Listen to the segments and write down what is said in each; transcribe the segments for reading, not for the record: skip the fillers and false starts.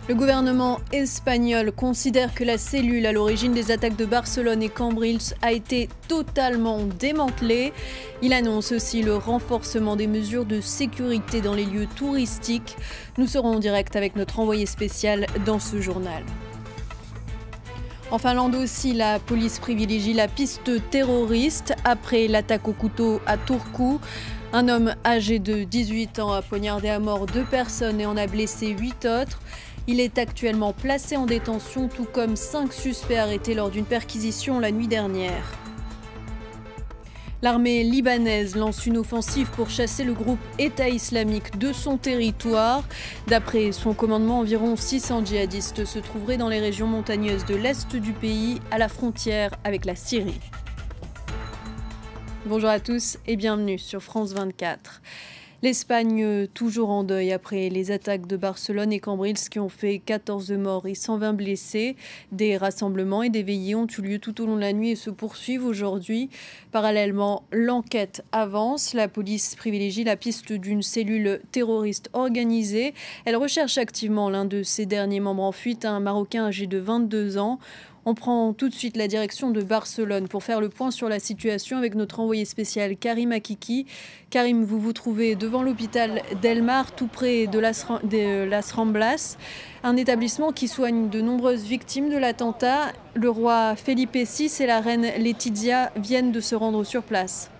Le gouvernement espagnol considère que la cellule à l'origine des attaques de Barcelone et Cambrils a été totalement démantelée. Il annonce aussi le renforcement des mesures de sécurité dans les lieux touristiques. Nous serons en direct avec notre envoyé spécial dans ce journal. En Finlande aussi, la police privilégie la piste terroriste après l'attaque au couteau à Turku. Un homme âgé de 18 ans a poignardé à mort 2 personnes et en a blessé 8 autres. Il est actuellement placé en détention, tout comme 5 suspects arrêtés lors d'une perquisition la nuit dernière. L'armée libanaise lance une offensive pour chasser le groupe État islamique de son territoire. D'après son commandement, environ 600 djihadistes se trouveraient dans les régions montagneuses de l'est du pays, à la frontière avec la Syrie. Bonjour à tous et bienvenue sur France 24. L'Espagne toujours en deuil après les attaques de Barcelone et Cambrils qui ont fait 14 morts et 120 blessés. Des rassemblements et des veillées ont eu lieu tout au long de la nuit et se poursuivent aujourd'hui. Parallèlement, l'enquête avance. La police privilégie la piste d'une cellule terroriste organisée. Elle recherche activement l'un de ses derniers membres en fuite, un Marocain âgé de 22 ans. On prend tout de suite la direction de Barcelone pour faire le point sur la situation avec notre envoyé spécial Karim Akiki. Karim, vous vous trouvez devant l'hôpital d'El Mar, tout près de Las Ramblas, un établissement qui soigne de nombreuses victimes de l'attentat. Le roi Felipe VI et la reine Letizia viennent de se rendre sur place.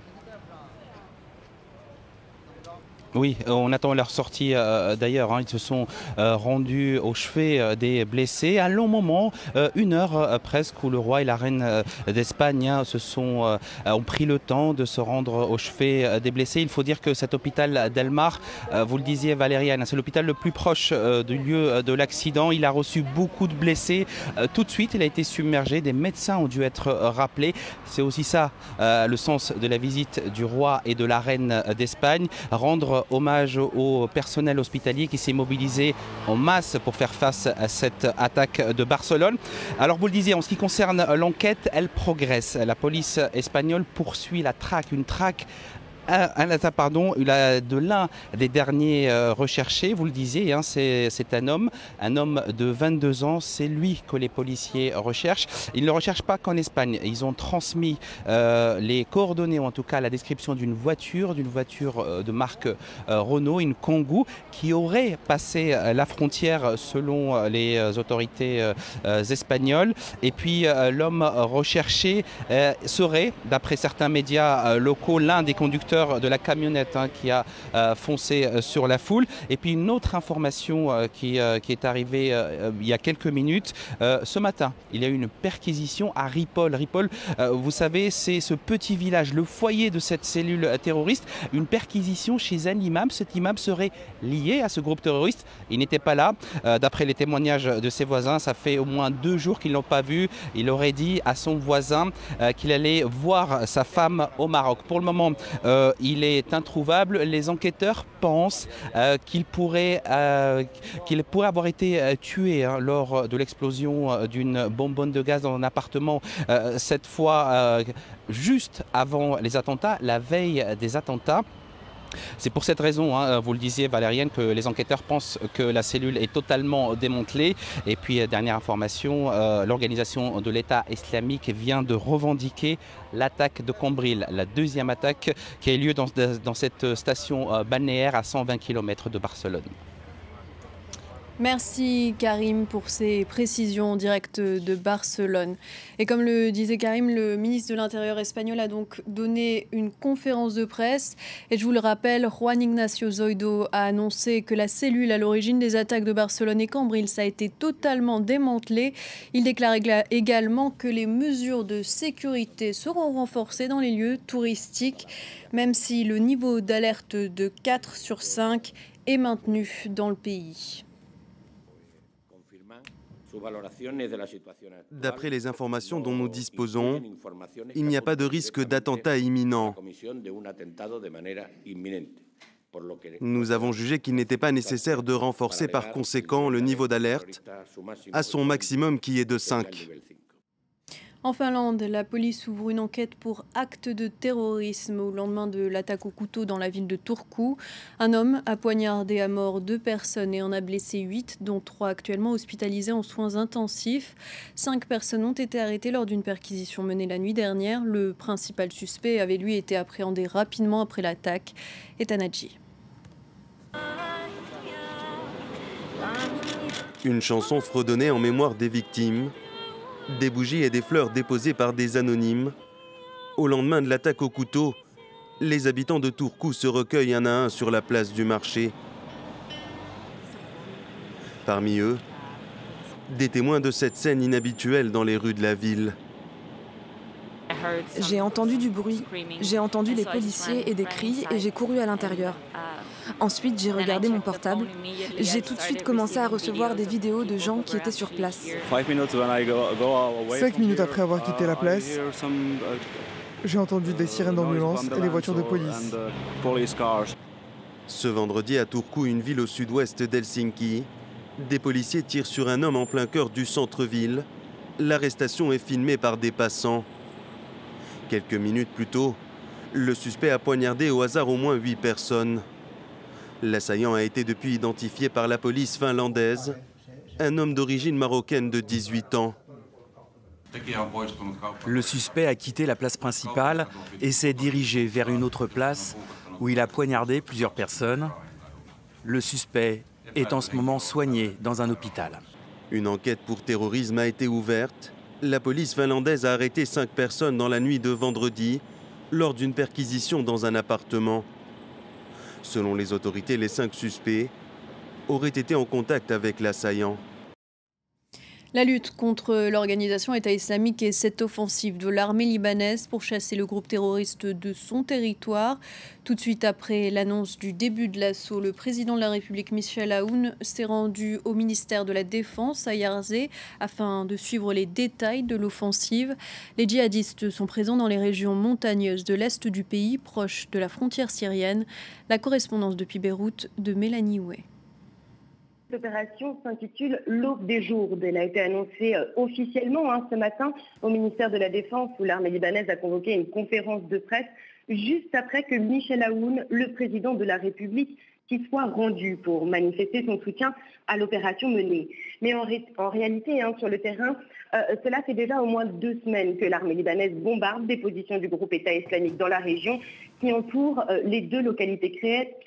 Oui, on attend leur sortie d'ailleurs. Ils se sont rendus au chevet des blessés. Un long moment, 1 heure presque, où le roi et la reine d'Espagne ont pris le temps de se rendre au chevet des blessés. Il faut dire que cet hôpital d'El Mar, vous le disiez Valériane, c'est l'hôpital le plus proche du lieu de l'accident. Il a reçu beaucoup de blessés. Tout de suite, il a été submergé. Des médecins ont dû être rappelés. C'est aussi ça le sens de la visite du roi et de la reine d'Espagne. Rendre hommage au personnel hospitalier qui s'est mobilisé en masse pour faire face à cette attaque de Barcelone. Alors vous le disiez, en ce qui concerne l'enquête, elle progresse. La police espagnole poursuit une traque de l'un des derniers recherchés, vous le disiez, c'est un homme de 22 ans, c'est lui que les policiers recherchent. Ils ne le recherchent pas qu'en Espagne, ils ont transmis les coordonnées, ou en tout cas la description d'une voiture de marque Renault, une Kangoo, qui aurait passé la frontière selon les autorités espagnoles. Et puis l'homme recherché serait, d'après certains médias locaux, l'un des conducteurs de la camionnette qui a foncé sur la foule. Et puis une autre information qui est arrivée il y a quelques minutes. Ce matin, il y a eu une perquisition à Ripoll. Ripoll, vous savez, c'est ce petit village, le foyer de cette cellule terroriste. Une perquisition chez un imam. Cet imam serait lié à ce groupe terroriste. Il n'était pas là. D'après les témoignages de ses voisins, ça fait au moins 2 jours qu'ils ne l'ont pas vu. Il aurait dit à son voisin qu'il allait voir sa femme au Maroc. Pour le moment, il est introuvable. Les enquêteurs pensent qu'il pourrait avoir été tué lors de l'explosion d'une bonbonne de gaz dans un appartement, cette fois juste avant les attentats, la veille des attentats. C'est pour cette raison, vous le disiez Valériane, que les enquêteurs pensent que la cellule est totalement démantelée. Et puis, dernière information, l'organisation de l'État islamique vient de revendiquer l'attaque de Cambrils, la deuxième attaque qui a eu lieu dans cette station balnéaire à 120 km de Barcelone. Merci Karim pour ces précisions en direct de Barcelone. Et comme le disait Karim, le ministre de l'Intérieur espagnol a donc donné une conférence de presse. Et je vous le rappelle, Juan Ignacio Zoido a annoncé que la cellule à l'origine des attaques de Barcelone et Cambrils a été totalement démantelée. Il déclare également que les mesures de sécurité seront renforcées dans les lieux touristiques, même si le niveau d'alerte de 4 sur 5 est maintenu dans le pays. D'après les informations dont nous disposons, il n'y a pas de risque d'attentat imminent. Nous avons jugé qu'il n'était pas nécessaire de renforcer par conséquent le niveau d'alerte à son maximum qui est de 5. En Finlande, la police ouvre une enquête pour acte de terrorisme au lendemain de l'attaque au couteau dans la ville de Turku. Un homme a poignardé à mort 2 personnes et en a blessé 8, dont 3 actuellement hospitalisées en soins intensifs. 5 personnes ont été arrêtées lors d'une perquisition menée la nuit dernière. Le principal suspect avait lui été appréhendé rapidement après l'attaque. Etanadji. Une chanson fredonnait en mémoire des victimes. Des bougies et des fleurs déposées par des anonymes. Au lendemain de l'attaque au couteau, les habitants de Turku se recueillent un à un sur la place du marché. Parmi eux, des témoins de cette scène inhabituelle dans les rues de la ville. J'ai entendu du bruit, j'ai entendu les policiers et des cris et j'ai couru à l'intérieur. Ensuite, j'ai regardé mon portable. J'ai tout de suite commencé à recevoir des vidéos de gens qui étaient sur place. 5 minutes après avoir quitté la place, j'ai entendu des sirènes d'ambulance et des voitures de police. Ce vendredi à Turku, une ville au sud-ouest d'Helsinki, des policiers tirent sur un homme en plein cœur du centre-ville. L'arrestation est filmée par des passants. Quelques minutes plus tôt, le suspect a poignardé au hasard au moins 8 personnes. L'assaillant a été depuis identifié par la police finlandaise, un homme d'origine marocaine de 18 ans. Le suspect a quitté la place principale et s'est dirigé vers une autre place où il a poignardé plusieurs personnes. Le suspect est en ce moment soigné dans un hôpital. Une enquête pour terrorisme a été ouverte. La police finlandaise a arrêté 5 personnes dans la nuit de vendredi lors d'une perquisition dans un appartement. Selon les autorités, les 5 suspects auraient été en contact avec l'assaillant. La lutte contre l'organisation État islamique et cette offensive de l'armée libanaise pour chasser le groupe terroriste de son territoire. Tout de suite après l'annonce du début de l'assaut, le président de la République, Michel Aoun, s'est rendu au ministère de la Défense à Yarzé afin de suivre les détails de l'offensive. Les djihadistes sont présents dans les régions montagneuses de l'est du pays, proches de la frontière syrienne. La correspondance depuis Beyrouth de Mélanie Houet. L'opération s'intitule L'Aube des Jours. Elle a été annoncée officiellement ce matin au ministère de la Défense où l'armée libanaise a convoqué une conférence de presse juste après que Michel Aoun, le président de la République, s'y soit rendu pour manifester son soutien à l'opération menée. Mais en réalité, sur le terrain, cela fait déjà au moins 2 semaines que l'armée libanaise bombarde des positions du groupe État islamique dans la région qui entoure les 2 localités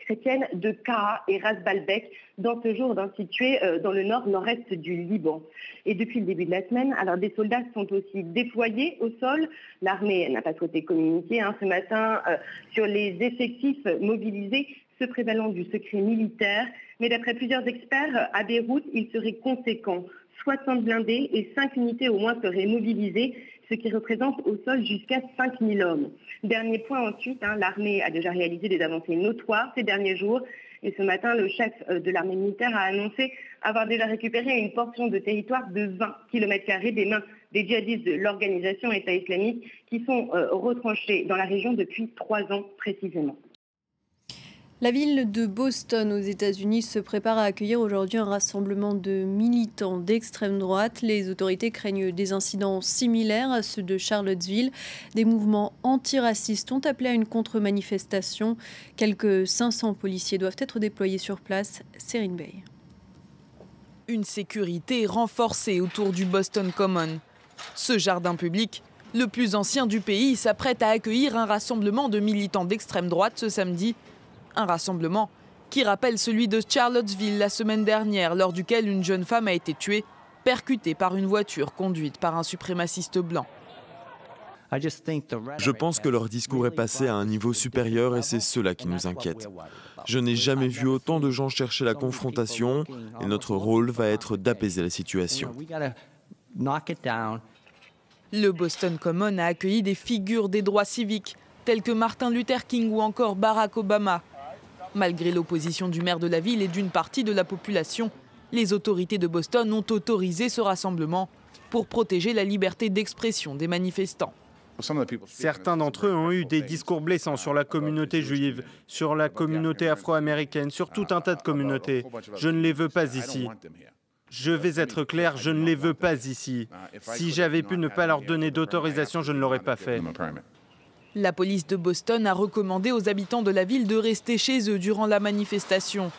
chrétiennes de Kaa et Ras Balbek, dans ce Jourdain situé dans le nord-nord-est du Liban. Et depuis le début de la semaine, alors des soldats sont aussi déployés au sol. L'armée n'a pas souhaité communiquer ce matin sur les effectifs mobilisés, se prévalant du secret militaire. Mais d'après plusieurs experts, à Beyrouth, il serait conséquent. 60 blindés et 5 unités au moins seraient mobilisées, ce qui représente au sol jusqu'à 5000 hommes. Dernier point ensuite, l'armée a déjà réalisé des avancées notoires ces derniers jours. Et ce matin, le chef de l'armée militaire a annoncé avoir déjà récupéré une portion de territoire de 20 km² des mains des djihadistes de l'organisation État islamique qui sont retranchés dans la région depuis 3 ans précisément. La ville de Boston aux États-Unis se prépare à accueillir aujourd'hui un rassemblement de militants d'extrême droite. Les autorités craignent des incidents similaires à ceux de Charlottesville. Des mouvements antiracistes ont appelé à une contre-manifestation. Quelques 500 policiers doivent être déployés sur place. Serine Bey. Une sécurité renforcée autour du Boston Common. Ce jardin public, le plus ancien du pays, s'apprête à accueillir un rassemblement de militants d'extrême droite ce samedi. Un rassemblement qui rappelle celui de Charlottesville la semaine dernière, lors duquel une jeune femme a été tuée, percutée par une voiture conduite par un suprémaciste blanc. Je pense que leur discours est passé à un niveau supérieur et c'est cela qui nous inquiète. Je n'ai jamais vu autant de gens chercher la confrontation et notre rôle va être d'apaiser la situation. Le Boston Common a accueilli des figures des droits civiques, tels que Martin Luther King ou encore Barack Obama. Malgré l'opposition du maire de la ville et d'une partie de la population, les autorités de Boston ont autorisé ce rassemblement pour protéger la liberté d'expression des manifestants. Certains d'entre eux ont eu des discours blessants sur la communauté juive, sur la communauté afro-américaine, sur tout un tas de communautés. Je ne les veux pas ici. Je vais être clair, je ne les veux pas ici. Si j'avais pu ne pas leur donner d'autorisation, je ne l'aurais pas fait. La police de Boston a recommandé aux habitants de la ville de rester chez eux durant la manifestation.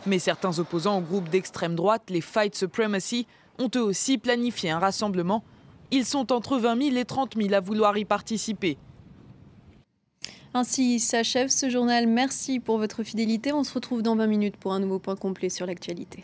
Mais certains opposants au groupe d'extrême droite, les White Supremacy, ont eux aussi planifié un rassemblement. Ils sont entre 20 000 et 30 000 à vouloir y participer. Ainsi s'achève ce journal. Merci pour votre fidélité. On se retrouve dans 20 minutes pour un nouveau point complet sur l'actualité.